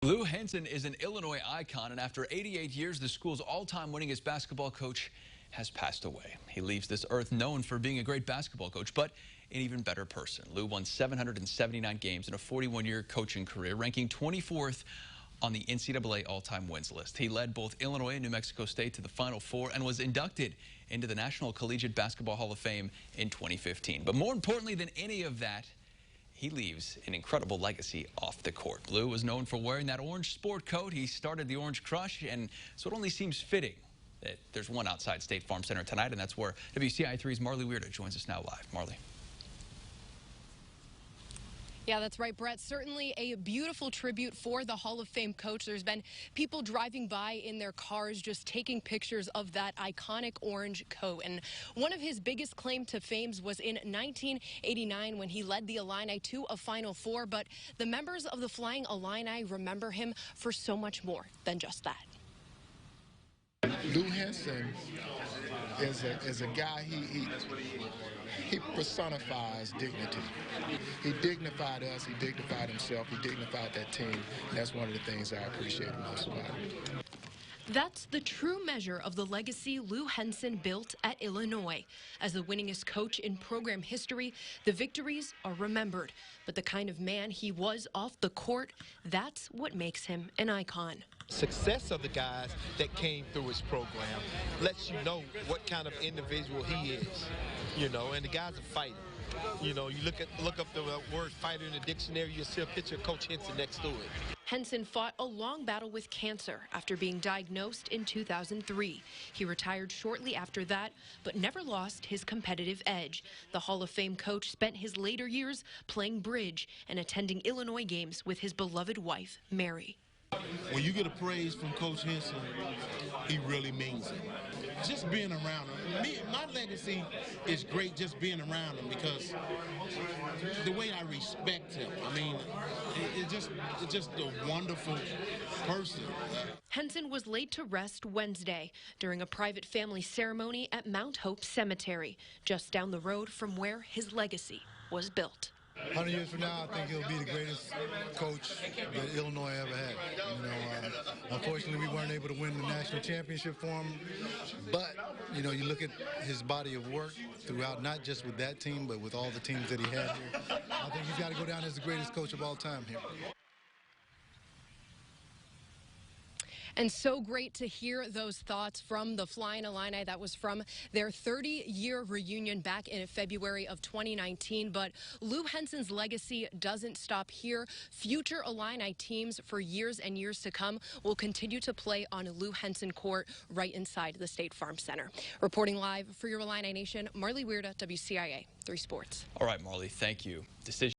Lou Hensen is an Illinois icon, and after 88 years, the school's all-time winningest basketball coach has passed away. He leaves this earth known for being a great basketball coach, but an even better person. Lou won 779 games in a 41-year coaching career, ranking 24th on the NCAA all-time wins list. He led both Illinois and New Mexico State to the Final Four and was inducted into the National Collegiate Basketball Hall of Fame in 2015. But more importantly than any of that, he leaves an incredible legacy off the court. Lou was known for wearing that orange sport coat. He started the Orange Crush, and so it only seems fitting that there's one outside State Farm Center tonight, and that's where WCIA 3's Marley Weirda joins us now live. Marley. Yeah, that's right, Brett. Certainly a beautiful tribute for the Hall of Fame coach. There's been people driving by in their cars just taking pictures of that iconic orange coat. And one of his biggest claim to fame was in 1989 when he led the Illini to a Final Four. But the members of the Flying Illini remember him for so much more than just that. Lou Hensen is a guy, he personifies dignity. He dignified us, he dignified himself, he dignified that team. That's one of the things I appreciate most about him. That's the true measure of the legacy Lou Hensen built at Illinois. As the winningest coach in program history, the victories are remembered. But the kind of man he was off the court, that's what makes him an icon. Success of the guys that came through his program lets you know what kind of individual he is, and the guy's a fighter. You look up the word fighter in the dictionary, you see a picture of Coach Hensen next to it. Hensen fought a long battle with cancer after being diagnosed in 2003. He retired shortly after that, but never lost his competitive edge. The Hall of Fame coach spent his later years playing bridge and attending Illinois games with his beloved wife, Mary. When you get a praise from Coach Hensen, he really means it. Just being around him. My legacy is great just being around him because the way I respect him. I mean, it's just a wonderful person. Hensen was laid to rest Wednesday during a private family ceremony at Mount Hope Cemetery, just down the road from where his legacy was built. 100 years from now, I think he'll be the greatest coach that Illinois ever had. Unfortunately, we weren't able to win the national championship for him. But, you look at his body of work throughout, not just with that team, but with all the teams that he had here. I think he's got to go down as the greatest coach of all time here. And so great to hear those thoughts from the Flying Illini. That was from their 30-year reunion back in February of 2019. But Lou Hensen's legacy doesn't stop here. Future Illini teams for years and years to come will continue to play on Lou Hensen Court right inside the State Farm Center. Reporting live for your Illini Nation, Marley Weirda, WCIA 3 Sports. All right, Marley, thank you. Decision